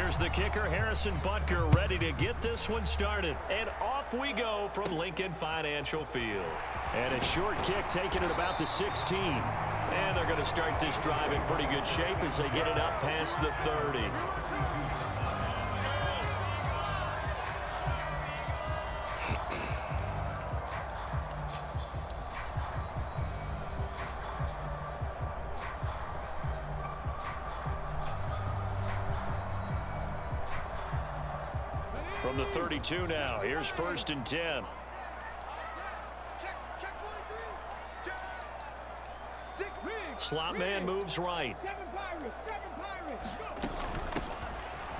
Here's the kicker, Harrison Butker, ready to get this one started. And off we go from Lincoln Financial Field. And a short kick taken at about the 16. And they're going to start this drive in pretty good shape as they get it up past the 30. From the 32 now, here's 1st and 10. Slot man moves right.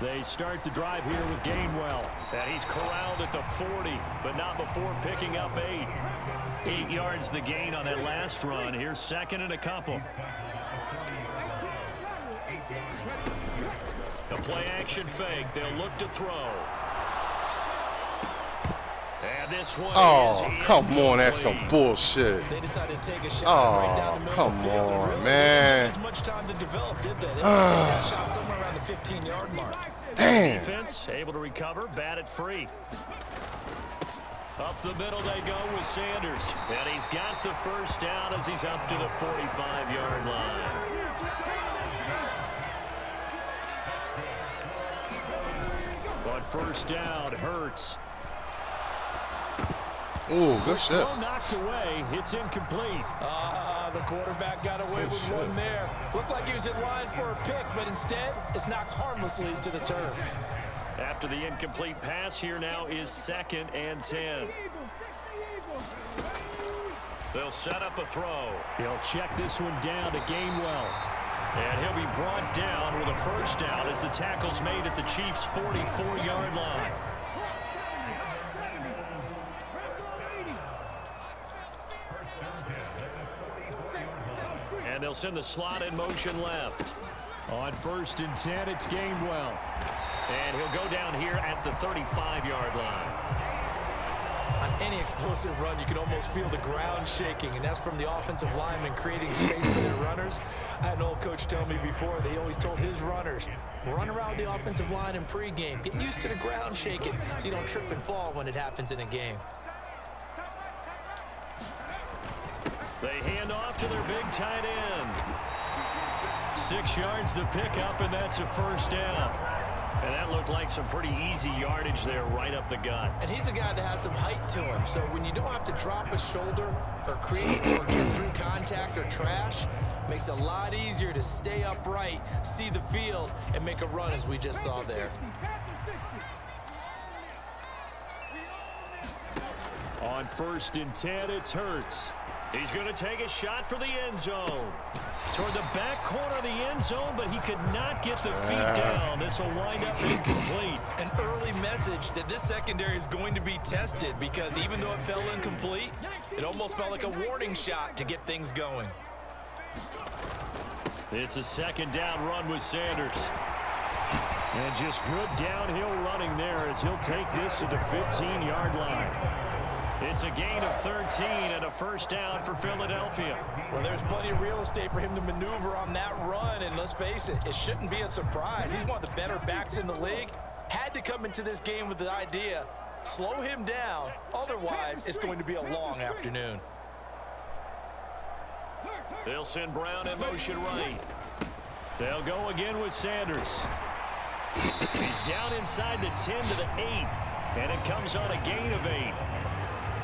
They start the drive here with Gainwell. And he's corralled at the 40, but not before picking up 8. 8 yards the gain on that last run. Here's 2nd and a couple. The play action fake. They'll look to throw. And this one come on, that's some bullshit. They decided to take a shot right down the middle of the field. Come on, really man. As much time to develop, did they? They take that shot somewhere around the 15-yard mark. Damn. Defense able to recover, batted free. Up the middle they go with Sanders. And he's got the first down as he's up to the 45-yard line. On 1st down, Hurts. Ooh, good shit. Throw knocked away. It's incomplete. The quarterback got away with one there. Looked like he was in line for a pick, but instead it's knocked harmlessly to the turf. After the incomplete pass, here now is 2nd and 10. They'll set up a throw. He'll check this one down to Gainwell. And he'll be brought down with a 1st down as the tackle's made at the Chiefs' 44-yard line. And they'll send the slot in motion left. On 1st and 10, it's Gainwell. And he'll go down here at the 35-yard line. On any explosive run, you can almost feel the ground shaking, and that's from the offensive linemen creating space for their runners. I had an old coach tell me before, they always told his runners, run around the offensive line in pregame. Get used to the ground shaking so you don't trip and fall when it happens in a game. They hand off to their big tight end. 6 yards the pickup, and that's a 1st down. And that looked like some pretty easy yardage there right up the gut. And he's a guy that has some height to him, so when you don't have to drop a shoulder or create or get through contact or trash, makes it a lot easier to stay upright, see the field, and make a run as we just saw there. On 1st and 10, it's Hurts. He's going to take a shot for the end zone. Toward the back corner of the end zone, but he could not get the feet down. This will wind up incomplete. An early message that this secondary is going to be tested because even though it fell incomplete, it almost felt like a warning shot to get things going. It's a 2nd down run with Sanders. And just good downhill running there as he'll take this to the 15-yard line. It's a gain of 13 and a 1st down for Philadelphia. Well, there's plenty of real estate for him to maneuver on that run, and let's face it, it shouldn't be a surprise. He's one of the better backs in the league. Had to come into this game with the idea, slow him down, otherwise it's going to be a long afternoon. They'll send Brown in motion right. They'll go again with Sanders. He's down inside the 10 to the 8, and it comes on a gain of 8.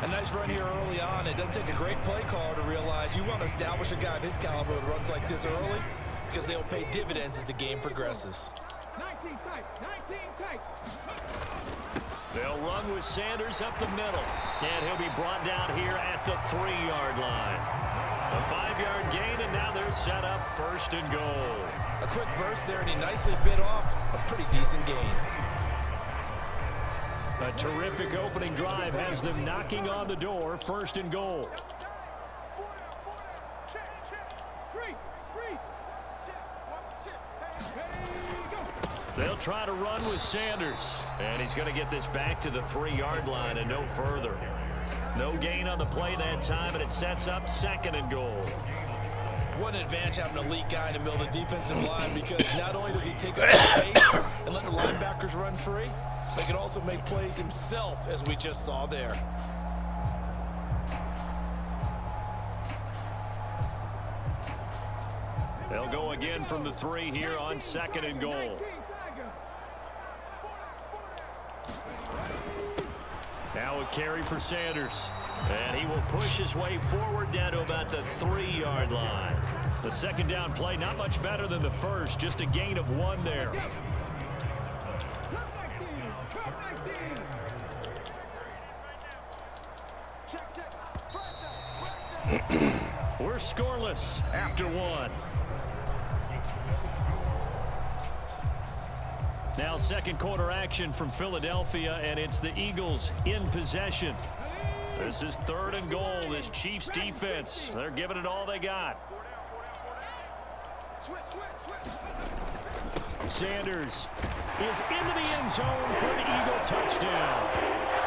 A nice run here early on. It doesn't take a great play caller to realize you want to establish a guy of his caliber with runs like this early because they'll pay dividends as the game progresses. 19 tight. They'll run with Sanders up the middle, and he'll be brought down here at the 3-yard line. A 5-yard gain, and now they're set up 1st and goal. A quick burst there, and he nicely bit off a pretty decent gain. A terrific opening drive has them knocking on the door, 1st and goal. They'll try to run with Sanders, and he's going to get this back to the 3-yard line and no further. No gain on the play that time, and it sets up 2nd and goal. What an advantage having an elite guy in the middle of the defensive line, because not only does he take up the space and let the linebackers run free, but he can also make plays himself, as we just saw there. They'll go again from the 3 here on 2nd and goal. Now a carry for Sanders. And he will push his way forward down to about the 3-yard line. The 2nd down play, not much better than the first, just a gain of 1 there. We're scoreless after 1. Now 2nd quarter action from Philadelphia, and it's the Eagles in possession. This is 3rd and goal. This Chiefs defense, they're giving it all they got. Sanders is into the end zone for an Eagle touchdown.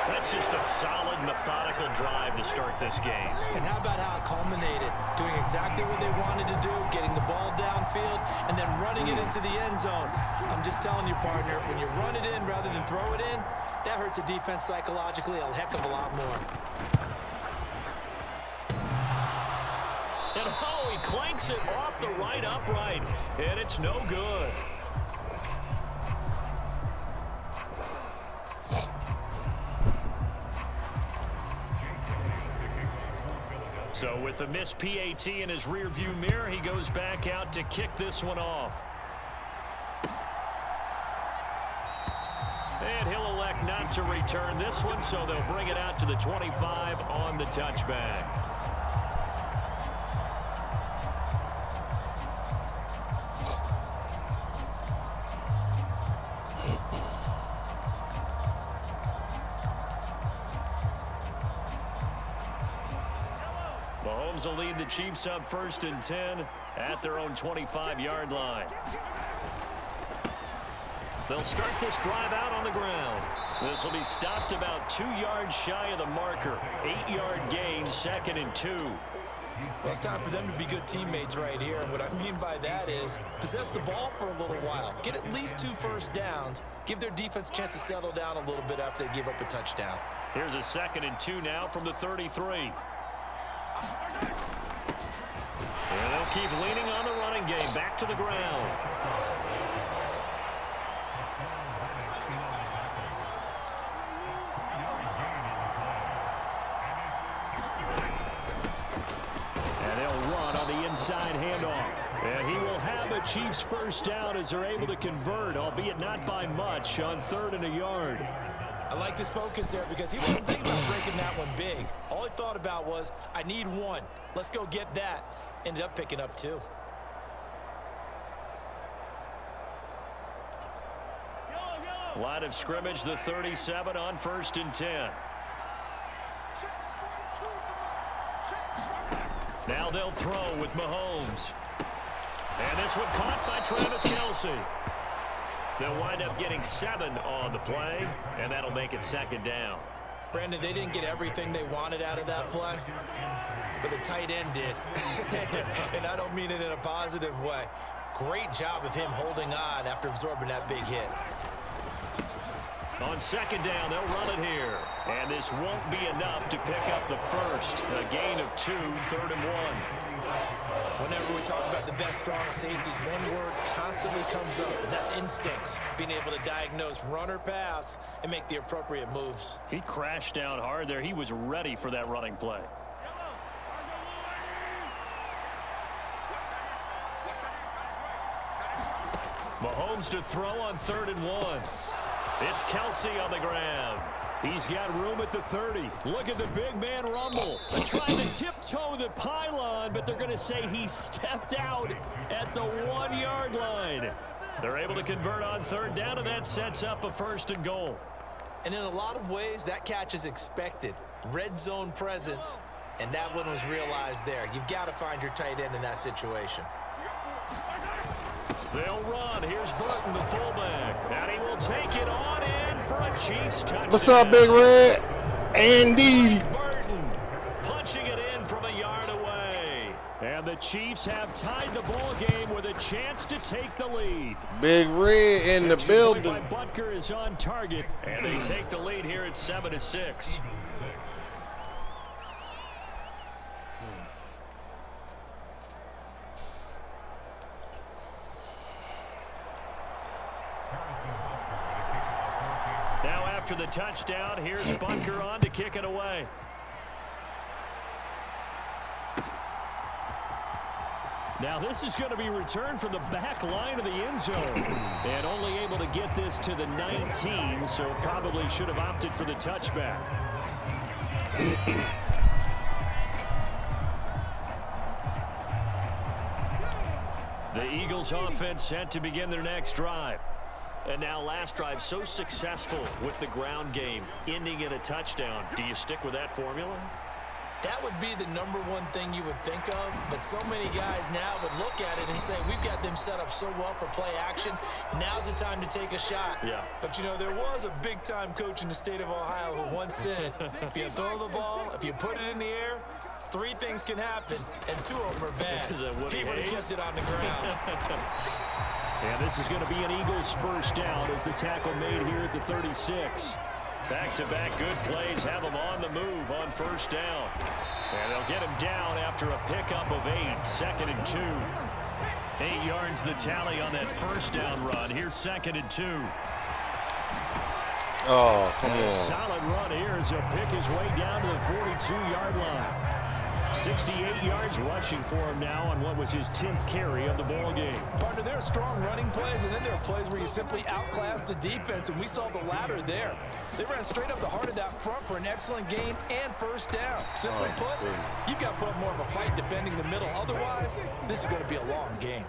That's just a solid, methodical drive to start this game. And how about how it culminated? Doing exactly what they wanted to do, getting the ball downfield, and then running it into the end zone. I'm just telling you, partner, when you run it in rather than throw it in, that hurts a defense psychologically a heck of a lot more. And oh, he clanks it off the right upright, and it's no good. So with a missed PAT in his rearview mirror, he goes back out to kick this one off. And he'll elect not to return this one, so they'll bring it out to the 25 on the touchback. Mahomes will lead the Chiefs up 1st and 10 at their own 25-yard line. They'll start this drive out on the ground. This will be stopped about 2 yards shy of the marker. 8-yard gain, 2nd and 2. Well, it's time for them to be good teammates right here. And what I mean by that is possess the ball for a little while. Get at least 2 first downs. Give their defense a chance to settle down a little bit after they give up a touchdown. Here's a 2nd and 2 now from the 33. And they'll keep leaning on the running game. Back to the ground. And they'll run on the inside handoff. And he will have a Chiefs first down as they're able to convert, albeit not by much, on 3rd and a yard. I like his focus there because he wasn't thinking about breaking that one big. All he thought about was, I need 1. Let's go get that. Ended up picking up 2. Line of scrimmage, the 37 on 1st and 10. Now they'll throw with Mahomes. And this one caught by Travis Kelce. They'll wind up getting 7 on the play, and that'll make it 2nd down. Brandon, they didn't get everything they wanted out of that play, but the tight end did. And I don't mean it in a positive way. Great job of him holding on after absorbing that big hit. On 2nd down, they'll run it here. And this won't be enough to pick up the first. A gain of 2, 3rd and 1. Whenever we talk about the best strong safeties, one word constantly comes up, and that's instincts. Being able to diagnose run or pass and make the appropriate moves. He crashed down hard there. He was ready for that running play. Mahomes to throw on 3rd and 1. It's Kelce on the ground. He's got room at the 30. Look at the big man rumble. They're trying to tiptoe the pylon, but they're going to say he stepped out at the 1-yard line. They're able to convert on 3rd down, and that sets up a 1st and goal. And in a lot of ways, that catch is expected. Red zone presence, and that one was realized there. You've got to find your tight end in that situation. They'll run. Here's Burton, the fullback. And he will take it on in for a Chiefs touchdown. What's up, Big Red? Andy. Burton punching it in from a yard away. And the Chiefs have tied the ball game with a chance to take the lead. Big Red in the building. Butker is on target, and they take the lead here at 7-6. Now after the touchdown, here's Butker on to kick it away. Now this is going to be returned from the back line of the end zone. And only able to get this to the 19, so probably should have opted for the touchback. The Eagles offense set to begin their next drive. And now last drive so successful with the ground game, ending in a touchdown. Do you stick with that formula? That would be the #1 thing you would think of, but so many guys now would look at it and say, we've got them set up so well for play action. Now's the time to take a shot. Yeah. But, you know, there was a big-time coach in the state of Ohio who once said, if you throw the ball, if you put it in the air, 3 things can happen, and 2 of them are bad. He would have kept it on the ground. And this is going to be an Eagles first down as the tackle made here at the 36. Back-to-back good plays have them on the move on first down. And they'll get him down after a pickup of 8, 2nd and 2. 8 yards the tally on that first down run. Here's 2nd and 2. Oh, come on. Solid run here as he'll pick his way down to the 42-yard line. 68 yards rushing for him now on what was his 10th carry of the ball game. Partner, there are strong running plays, and then there are plays where you simply outclass the defense, and we saw the latter there. They ran straight up the heart of that front for an excellent gain and first down. Simply put, you've got to put up more of a fight defending the middle. Otherwise, this is going to be a long game.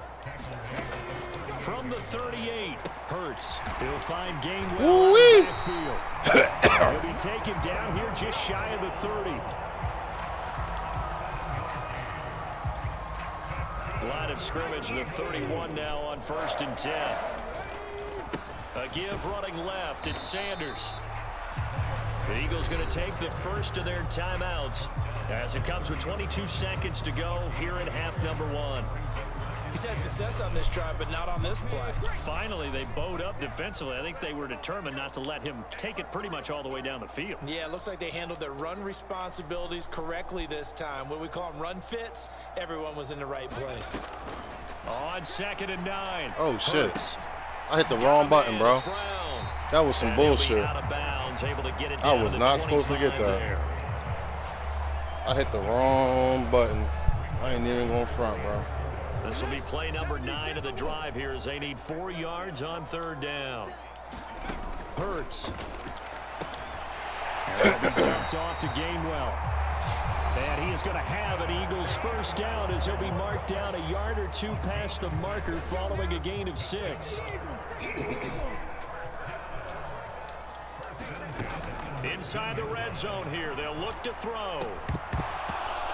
From the 38, Hurts. He'll find Gainwell in the backfield. He'll be taken down here just shy of the 30. Line of scrimmage, the 31 now on 1st and 10. A give running left. It's Sanders. The Eagles going to take the first of their timeouts as it comes with 22 seconds to go here in half number 1. He's had success on this drive, but not on this play. Finally, they bowed up defensively. I think they were determined not to let him take it pretty much all the way down the field. Yeah, it looks like they handled their run responsibilities correctly this time. What we call them run fits, everyone was in the right place. On 2nd and 9. Oh, shit. I hit the wrong button, bro. That was some bullshit. Out of bounds, able to get it I down was to not supposed to get that. there. I hit the wrong button. I ain't even going front, bro. This will be play number 9 of the drive here as they need 4 yards on 3rd down. Hurts. And it'll be dumped off to Gainwell. And he is going to have an Eagles first down as he'll be marked down a yard or 2 past the marker following a gain of 6. Inside the red zone here, they'll look to throw.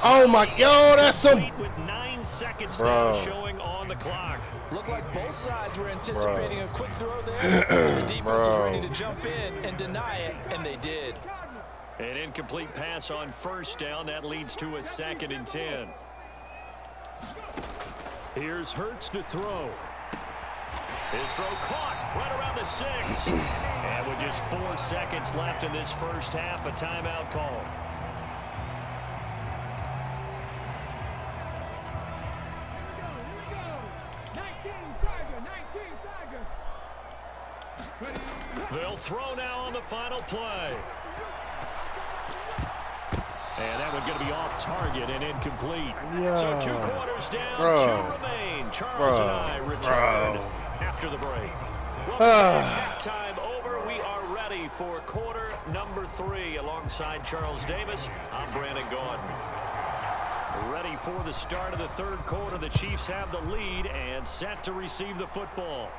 Oh my, yo, that's some. With 9 seconds now showing on the clock. Looked like both sides were anticipating a quick throw there. The defense was ready to jump in and deny it, and they did. An incomplete pass on first down. That leads to a 2nd and 10. Here's Hurts to throw. His throw caught right around the 6. And with just 4 seconds left in this first half, a timeout call. They'll throw now on the final play. And that one going to be off target and incomplete. Yeah. So 2 quarters down, 2 remain. Charles and I return after the break. Well, halftime over. We are ready for quarter number 3. Alongside Charles Davis, I'm Brandon Gordon. Ready for the start of the 3rd quarter. The Chiefs have the lead and set to receive the football.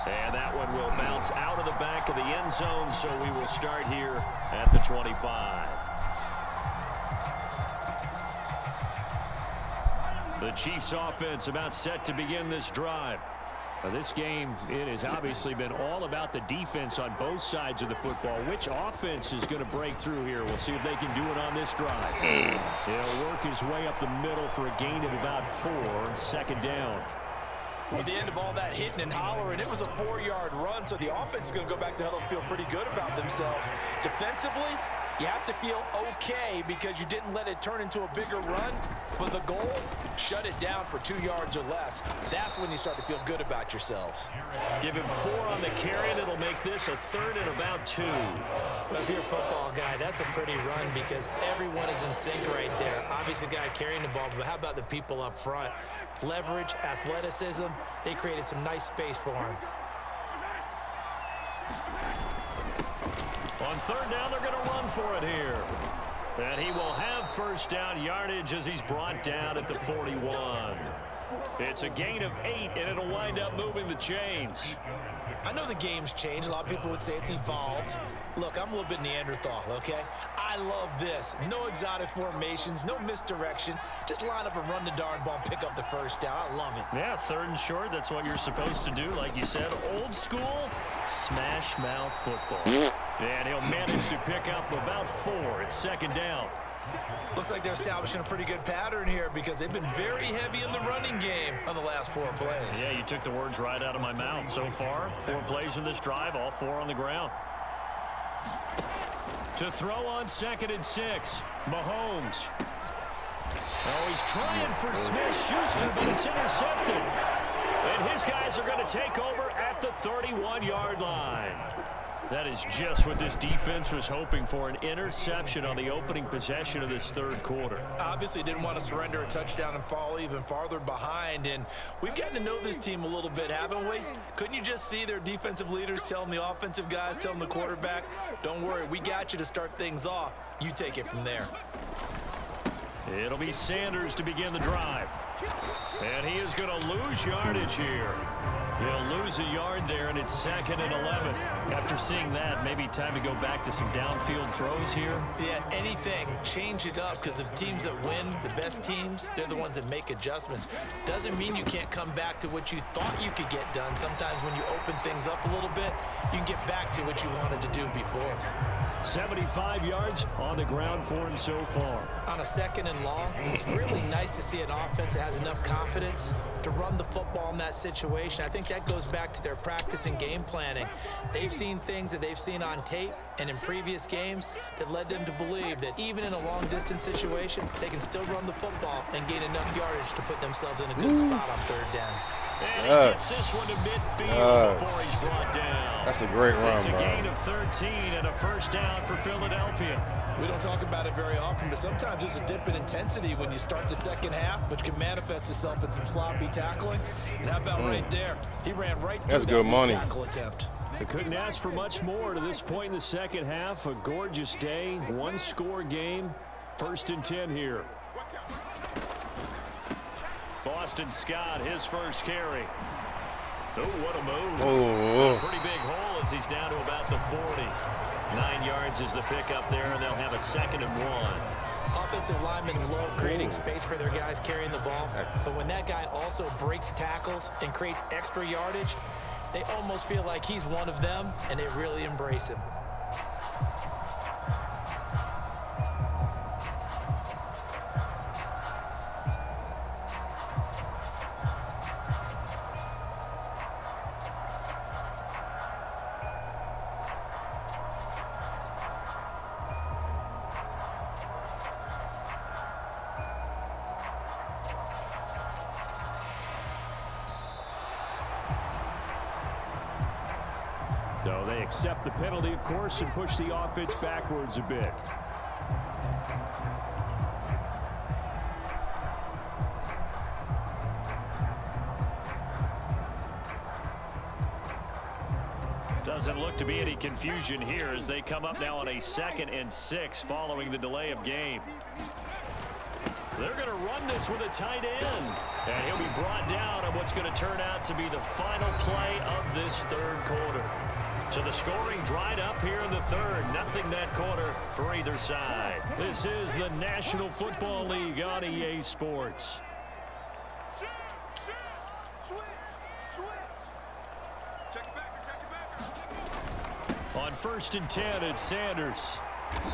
And that one will bounce out of the back of the end zone, so we will start here at the 25. The Chiefs offense about set to begin this drive. This game, it has obviously been all about the defense on both sides of the football. Which offense is going to break through here? We'll see if they can do it on this drive. He'll work his way up the middle for a gain of about 4, second down. Well, at the end of all that hitting and hollering, it was a 4-yard run, so the offense is going to go back to the huddle and feel pretty good about themselves. Defensively, you have to feel okay because you didn't let it turn into a bigger run. But the goal, shut it down for 2 yards or less. That's when you start to feel good about yourselves. Give him 4 on the carry, and it'll make this a 3rd and about 2. Well, if you're a football guy, that's a pretty run because everyone is in sync right there. Obviously, the guy carrying the ball, but how about the people up front? Leverage, athleticism, they created some nice space for him. On 3rd down, they're going to run for it here. And he will have first down yardage as he's brought down at the 41. It's a gain of 8, and it'll wind up moving the chains. I know the game's changed. A lot of people would say it's evolved. Look, I'm a little bit Neanderthal, okay? I love this. No exotic formations, no misdirection. Just line up and run the darn ball, pick up the first down. I love it. Yeah, 3rd and short, that's what you're supposed to do. Like you said, old school, smash mouth football. And he'll manage to pick up about 4. It's 2nd down. Looks like they're establishing a pretty good pattern here because they've been very heavy in the running game on the last 4 plays. Yeah, you took the words right out of my mouth. So far, 4 plays in this drive, all 4 on the ground. To throw on 2nd and 6, Mahomes. Oh, he's trying for Smith-Schuster, but it's intercepted. And his guys are going to take over at the 31-yard line. That is just what this defense was hoping for, an interception on the opening possession of this 3rd quarter. Obviously didn't want to surrender a touchdown and fall even farther behind, and we've gotten to know this team a little bit, haven't we? Couldn't you just see their defensive leaders telling the offensive guys, telling the quarterback, don't worry, we got you to start things off. You take it from there. It'll be Sanders to begin the drive. And he is going to lose yardage here. He'll lose a yard there, and it's 2nd and 11. After seeing that, maybe time to go back to some downfield throws here. Yeah, anything. Change it up because the teams that win, the best teams, they're the ones that make adjustments. Doesn't mean you can't come back to what you thought you could get done. Sometimes when you open things up a little bit, you can get back to what you wanted to do before. 75 yards on the ground for him so far. On a 2nd and long, it's really nice to see an offense that has enough confidence to run the football in that situation. I think that goes back to their practice and game planning. They've seen things that they've seen on tape and in previous games that led them to believe that even in a long-distance situation, they can still run the football and gain enough yardage to put themselves in a good spot on 3rd down. And he gets this one to midfield before he's brought down. That's a great run, It's a bro. gain of 13 and a first down for Philadelphia. We don't talk about it very often, but sometimes there's a dip in intensity when you start the 2nd half, which can manifest itself in some sloppy tackling. And how about right there? He ran right through that good money. tackle attempt. They couldn't ask for much more to this point in the 2nd half. A gorgeous day, 1-score game. 1st and 10 here. Boston Scott, his first carry. Oh, what a move. Oh. Pretty big hole as he's down to about the 40. 9 yards is the pickup there, and they'll have a 2nd and 1. Offensive linemen love creating space for their guys carrying the ball. But when that guy also breaks tackles and creates extra yardage, they almost feel like he's one of them, and they really embrace him. So they accept the penalty, of course, and push the offense backwards a bit. Doesn't look to be any confusion here as they come up now on a 2nd and 6 following the delay of game. They're going to run this with a tight end. And he'll be brought down on what's going to turn out to be the final play of this 3rd quarter. So the scoring dried up here in the 3rd. Nothing that quarter for either side. This is the National Football League on EA Sports. On 1st and 10, it's Sanders.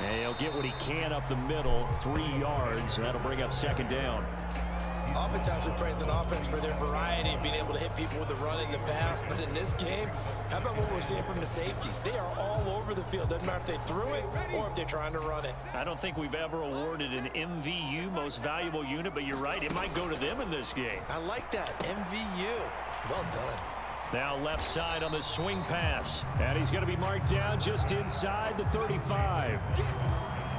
And he'll get what he can up the middle, 3 yards. That'll bring up 2nd down. Oftentimes we praise an offense for their variety, being able to hit people with the run in the pass. But in this game, how about what we're seeing from the safeties? They are all over the field. Doesn't matter if they threw it or if they're trying to run it. I don't think we've ever awarded an MVU, most valuable unit, but you're right, it might go to them in this game. I like that, MVU. Well done. Now left side on the swing pass. And he's going to be marked down just inside the 35.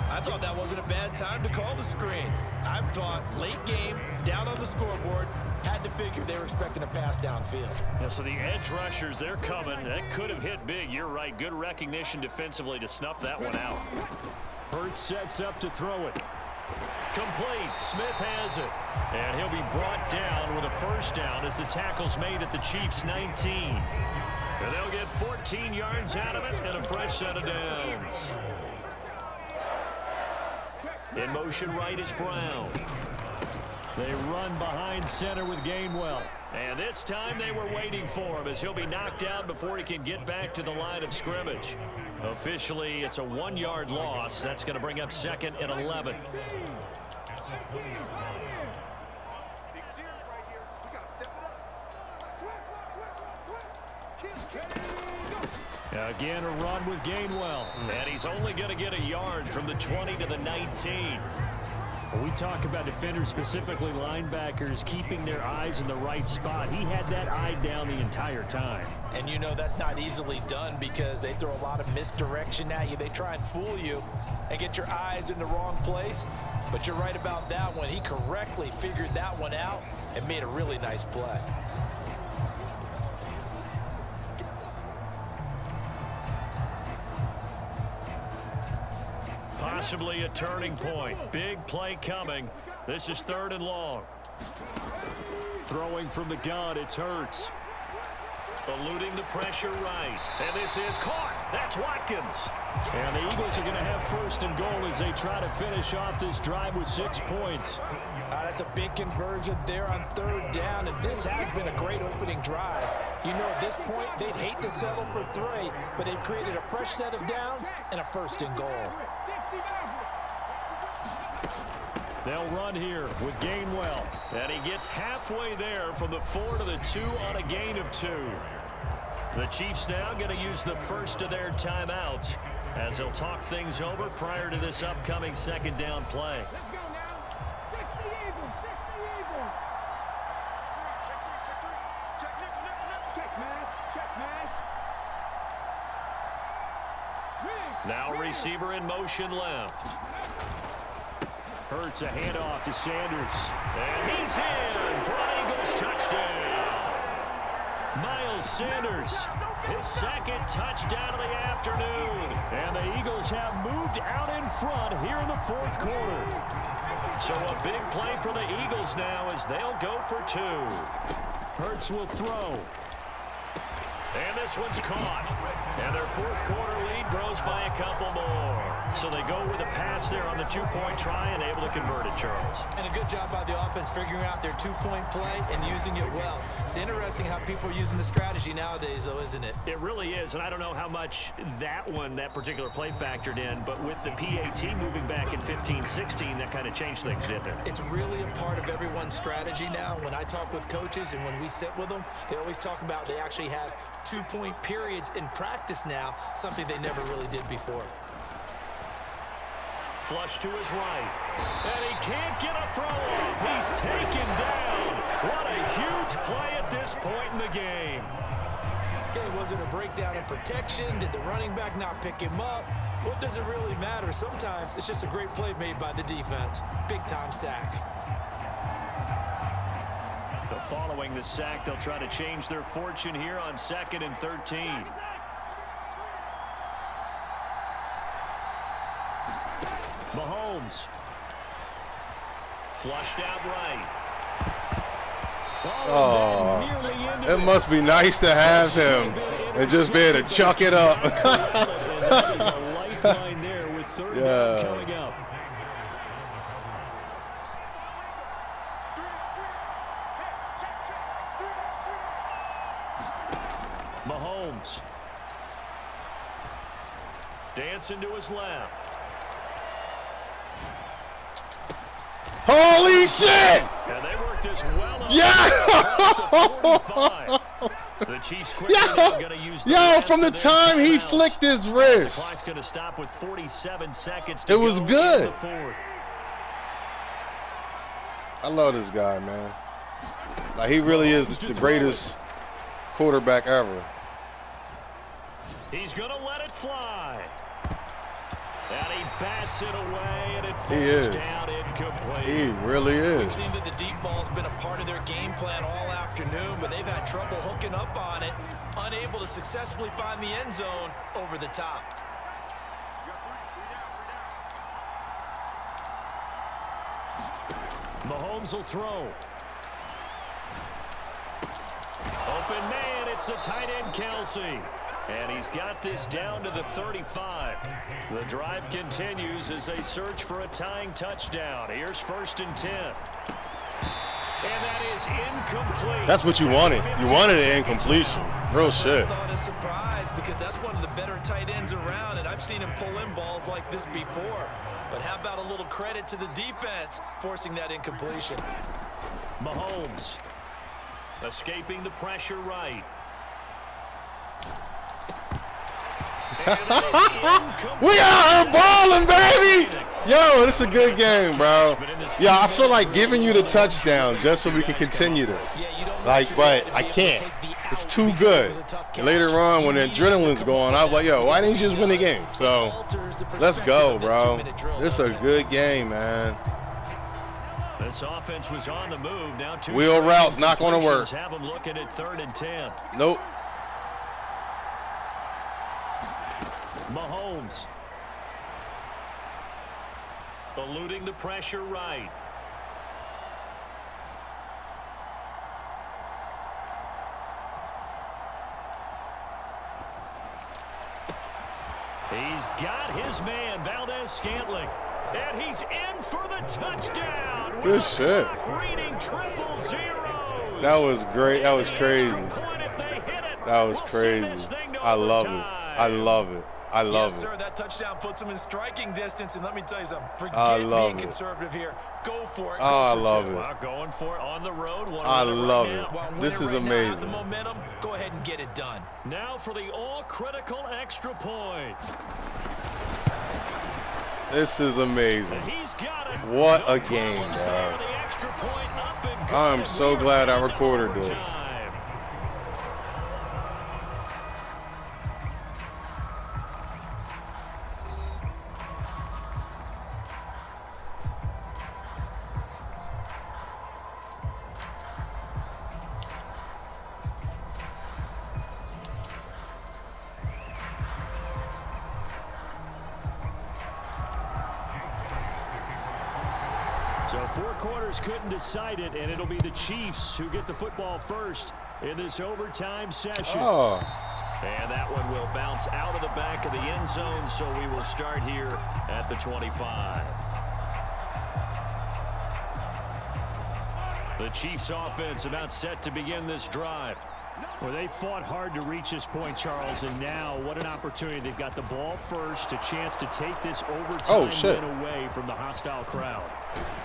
I thought that wasn't a bad time to call the screen. I thought late game, down on the scoreboard, had to figure they were expecting a pass downfield. Yeah, so the edge rushers, they're coming. That could have hit big. You're right. Good recognition defensively to snuff that one out. Hurts sets up to throw it. Complete. Smith has it. And he'll be brought down with a 1st down as the tackle's made at the Chiefs' 19. And they'll get 14 yards out of it and a fresh set of downs. In motion right is Brown. They run behind center with Gainwell. And this time they were waiting for him as he'll be knocked out before he can get back to the line of scrimmage. Officially, it's a 1-yard loss. That's going to bring up 2nd and 11. Again, a run with Gainwell. And he's only going to get a yard from the 20 to the 19. When we talk about defenders, specifically linebackers, keeping their eyes in the right spot, he had that eye down the entire time. And you know that's not easily done because they throw a lot of misdirection at you. They try and fool you and get your eyes in the wrong place. But you're right about that one. He correctly figured that one out and made a really nice play. Possibly a turning point. Big play coming. This is 3rd and long. Throwing from the gun, it's Hurts. Eluding the pressure right. And this is caught. That's Watkins. And the Eagles are going to have 1st and goal as they try to finish off this drive with 6 points. That's a big conversion there on 3rd down, and this has been a great opening drive. You know, at this point, they'd hate to settle for 3, but they've created a fresh set of downs and a 1st and goal. They'll run here with Gainwell. And he gets halfway there from the 4 to the 2 on a gain of 2. The Chiefs now going to use the first of their timeouts as they'll talk things over prior to this upcoming 2nd down play. Let's go now. Fix the Eagles. Fix the Eagles. Check man. Check man. Now receiver in motion left. Hurts a handoff to Sanders. And he's in for an Eagles touchdown. Miles Sanders, his 2nd touchdown of the afternoon. And the Eagles have moved out in front here in the 4th quarter. So a big play for the Eagles now as they'll go for 2. Hurts will throw. And this one's caught. And their 4th quarter lead grows by a couple more. So they go with a pass there on the 2-point try and able to convert it, Charles. And a good job by the offense figuring out their 2-point play and using it well. It's interesting how people are using the strategy nowadays, though, isn't it? It really is, and I don't know how much that particular play factored in, but with the PAT moving back in 15-16, that kind of changed things, didn't it? It's really a part of everyone's strategy now. When I talk with coaches and when we sit with them, they always talk about they actually have 2-point periods in practice now, something they never really did before. Flush to his right. And he can't get a throw off. He's taken down. What a huge play at this point in the game. Okay, was it a breakdown in protection? Did the running back not pick him up? What does it really matter? Sometimes it's just a great play made by the defense. Big-time sack. But following the sack, they'll try to change their fortune here on 2nd and 13. Mahomes. Flushed out right. Oh, it must be nice to have him and just be able to chuck it up. Yeah. Mahomes Mahomes. Dancing to his left. Holy shit! And they work this well up. Yeah! The Chiefs quickly now gonna use From the time he flicked his wrist. The clock's going to stop with 47 seconds to It was go good. in the fourth. I love this guy, man. Like, he really is the greatest quarterback ever. He's going to let it fly. And he bats it away, and it is. falls down incomplete. He really We've is. seen that the deep ball's been a part of their game plan all afternoon, but they've had trouble hooking up on it, unable to successfully find the end zone over the top. Mahomes will throw. Open man, it's the tight end, Kelsey. And he's got this down to the 35. The drive continues as they search for a tying touchdown. Here's 1st and 10. And that is incomplete. That's what you wanted. You wanted an incompletion. Real shit. I thought a surprise because that's one of the better tight ends around, and I've seen him pull in balls like this before. But how about a little credit to the defense forcing that incompletion? Mahomes escaping the pressure right. We are balling, baby! Yo, this is a good game, bro. Yeah, I feel like giving you the touchdown just so we can continue this. Like, but I can't. It's too good. And later on, when the adrenaline's going, I was like, yo, why didn't you just win the game? So, let's go, bro. This is a good game, man. This offense was on the move. Now wheel routes not going to work. Have them looking at 3rd and 10. Nope. Mahomes eluding the pressure right. He's got his man, Valdez-Scantling, and he's in for the touchdown. Good shit. Reading 000. That was great. That was crazy. That was crazy. I love it. I love it. I love yes, it. Sir, that touchdown puts him in striking distance, and let me tell you something. Forget being conservative here. Go for it. Oh, I love it. Well, going for it on the road. I love it. This is The amazing. momentum, go ahead and get it done. Now for the all-critical extra point. This is amazing. He's got it. What a game, bro. I'm so glad I recorded this. So 4 quarters couldn't decide it, and it'll be the Chiefs who get the football first in this overtime session. Oh. And that one will bounce out of the back of the end zone, so we will start here at the 25. The Chiefs offense about set to begin this drive. Well, they fought hard to reach this point, Charles, and now what an opportunity. They've got the ball first, a chance to take this overtime win away from the hostile crowd.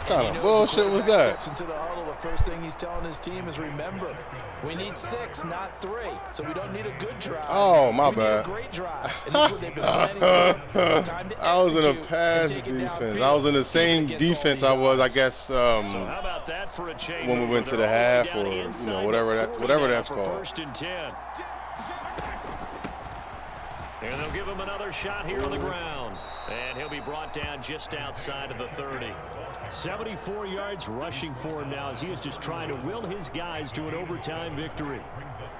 What kind of bullshit was that? Steps into the huddle, the first thing he's telling his team is, remember, we need 6, not 3. So we don't need a good drive. Oh, my we bad. Need a great drive. And that's what they've been planning for. It's time to I was in a execute pass and take it defense. downfield, I was in the same even against all defense these I was, I odds. guess, So how about that for a change when we went to the half, or whatever that's called. 1st and 10. And they'll give him another shot here on the ground. And he'll be brought down just outside of the 30. 74 yards rushing for him now as he is just trying to will his guys to an overtime victory.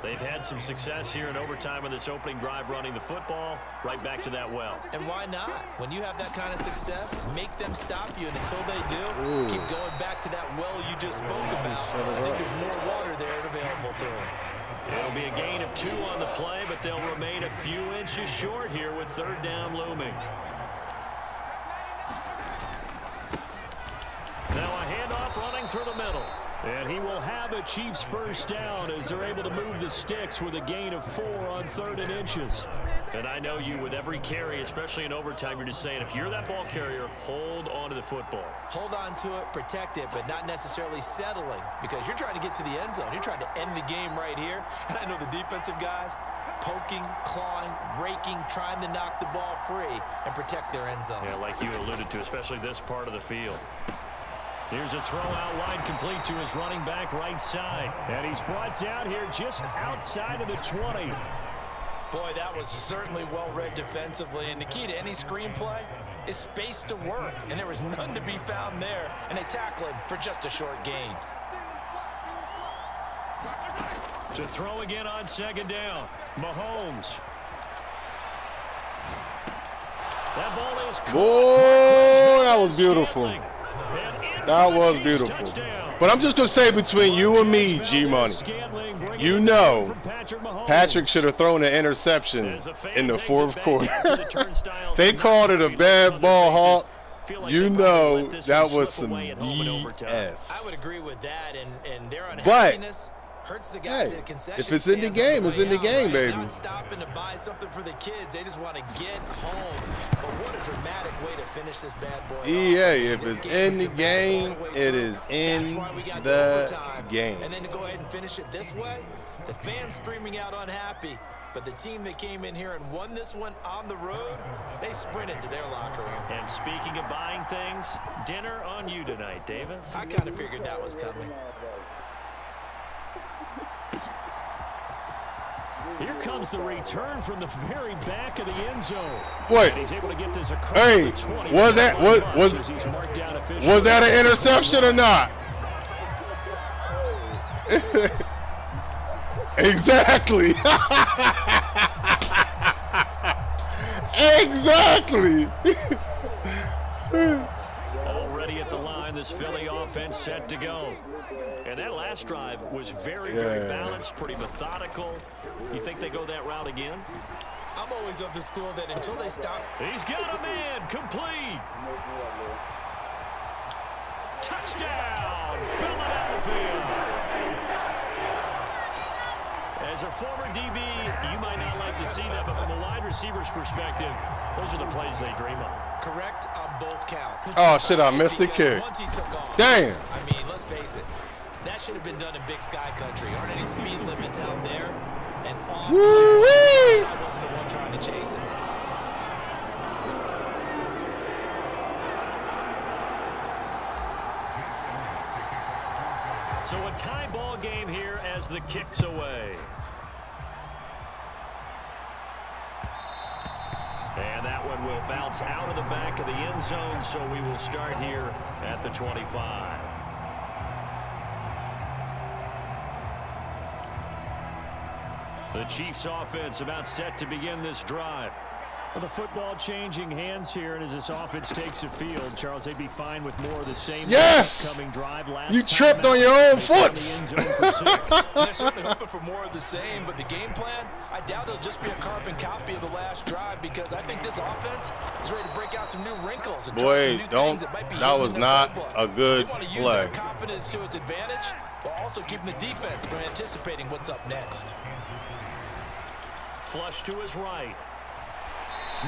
They've had some success here in overtime in this opening drive running the football. Right back to that well. And why not? When you have that kind of success, make them stop you. And until they do, keep going back to that well you just spoke about. I think there's more water there available to them. It'll be a gain of 2 on the play, but they'll remain a few inches short here with 3rd down looming. Now a handoff running through the middle. And he will have a Chiefs first down as they're able to move the sticks with a gain of 4 on 3rd and inches. And I know you, with every carry, especially in overtime, you're just saying, if you're that ball carrier, hold on to the football. Hold on to it, protect it, but not necessarily settling, because you're trying to get to the end zone. You're trying to end the game right here. And I know the defensive guys, poking, clawing, raking, trying to knock the ball free and protect their end zone. Yeah, like you alluded to, especially this part of the field. Here's a throw out wide, complete to his running back right side. And he's brought down here just outside of the 20. Boy, that was certainly well-read defensively. And the key to any screenplay is space to work. And there was none to be found there. And they tackle him for just a short gain. To throw again on 2nd down. Mahomes. That ball is caught. Whoa, that was beautiful. That was beautiful. But I'm just going to say, between you and me, G-Money, you know Patrick should have thrown an interception in the 4th quarter. They called it a bad ball, Hawk. You know that was some BS. I would agree with that, and their unhappiness hurts the guys at concession if it's in the game, it's in the game, baby. Not stopping to buy something for the kids. They just want to get home. But what a dramatic way to finish this bad boy. Yeah, if it's in the game, it is in the game. And then to go ahead and finish it this way, the fans streaming out unhappy. But the team that came in here and won this one on the road, they sprinted to their locker room. And speaking of buying things, dinner on you tonight, Davis. I kind of figured that was coming. Here comes the return from the very back of the end zone. Wait. And he's able to get this across Hey, the 20. was that an interception or not? Exactly. Exactly. Already at the line, this Philly offense set to go. And that last drive was very balanced, pretty methodical. You think they go that route again? I'm always of the school that until they stop. He's got a man, complete. Touchdown, Philadelphia. As a former DB, you might not like to see that, but from a wide receiver's perspective, those are the plays they dream of. Correct on both counts. Oh, shit, I missed the kick. Once he took off, Damn. I mean, let's face it. That should have been done in Big Sky Country. Aren't any speed limits out there? And Woo-wee! I wasn't the one trying to chase it. So a tie ball game here as the kick's away. And that one will bounce out of the back of the end zone, so we will start here at the 25. The Chiefs offense about set to begin this drive. Well, the football changing hands here, and as this offense takes the field, Charles, they'd be fine with more of the same. Yes! Coming drive. Last You tripped on your own foot. They're certainly hoping for more of the same, but the game plan, I doubt it'll just be a carbon copy of the last drive, because I think this offense is ready to break out some new wrinkles. And Boy, that was not a good play. Use play. their confidence to its advantage, while also keeping the defense from anticipating what's up next. Flush to his right.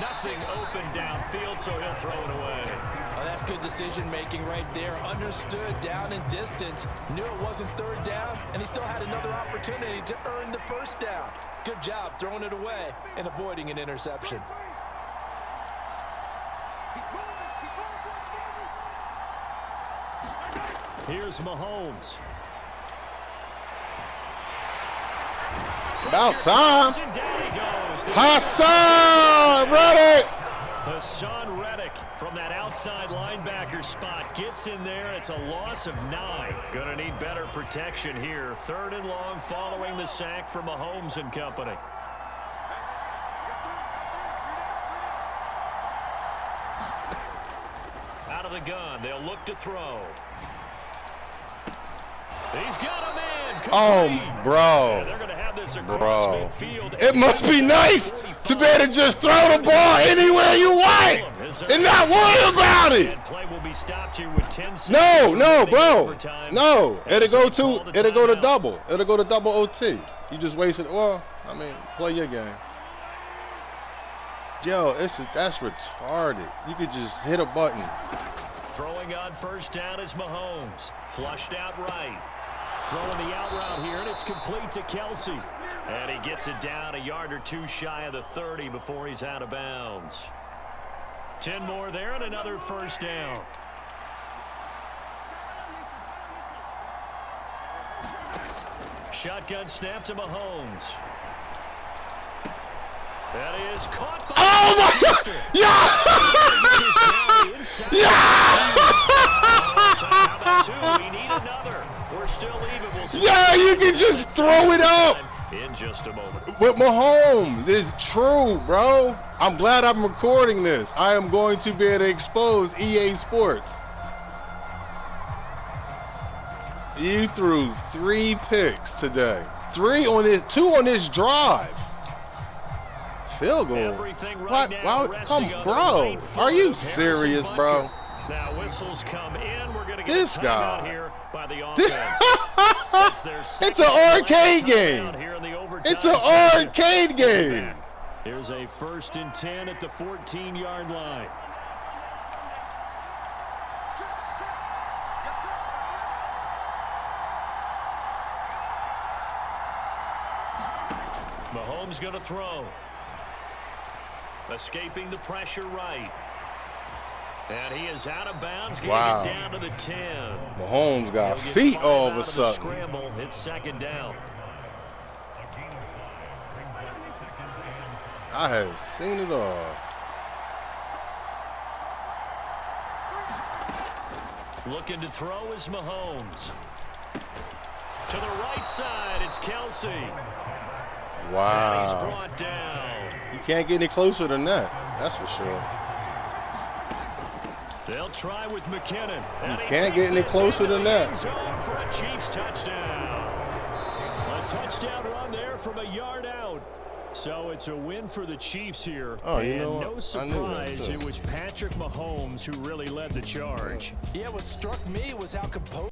Nothing open downfield, so he'll throw it away. Oh, that's good decision-making right there. Understood down and distance. Knew it wasn't third down, and he still had another opportunity to earn the first down. Good job throwing it away and avoiding an interception. Here's Mahomes. About time. And down he goes. Hassan Reddick. Hassan Reddick from that outside linebacker spot gets in there. It's a loss of 9. Gonna need better protection here. 3rd and long following the sack for Mahomes and company. Out of the gun, they'll look to throw. He's got a man. Oh, Complete. bro. And they're gonna have have this across Bro, midfield. it must be nice to be able to just throw the ball anywhere you want and not worry about it. Play will be stopped here with 10 seconds. No, bro. No, it'll go to double. It'll go to double OT. You just wasted. Well, I mean, play your game. Yo, that's retarded. You could just hit a button. Throwing on first down is Mahomes. Flushed out right. Throwing the out route here, and it's complete to Kelsey. And he gets it down a yard or two shy of the 30 before he's out of bounds. 10 more there and another first down. Shotgun snap to Mahomes. That is caught by Oh my God! Yeah! We need another. We're still even. We'll see. Yeah, you can just throw it up. In just a moment. With Mahomes, it's true, bro. I'm glad I'm recording this. I am going to be able to expose EA Sports. You threw 3 picks today. 2 on this drive. Field goal. What? Come, bro. Are you serious, bro? Now whistles come in. We're gonna get This a guy. Here by the offense. It's an arcade game. It's an arcade game. Here's a 1st and 10 at the 14-yard line. Mahomes going to throw. Escaping the pressure right. And he is out of bounds, getting it down to the 10. Mahomes got feet all of a sudden. Scramble. It's 2nd down. I have seen it all. Looking to throw is Mahomes. To the right side, it's Kelsey. Wow. And he's brought down. You can't get any closer than that. That's for sure. They'll try with McKinnon. You can't get any closer than that. For a Chiefs touchdown. A touchdown run there from a yard out. So it's a win for the Chiefs here. Oh, you know what? No surprise, it was Patrick Mahomes who really led the charge. Yeah, what struck me was how composed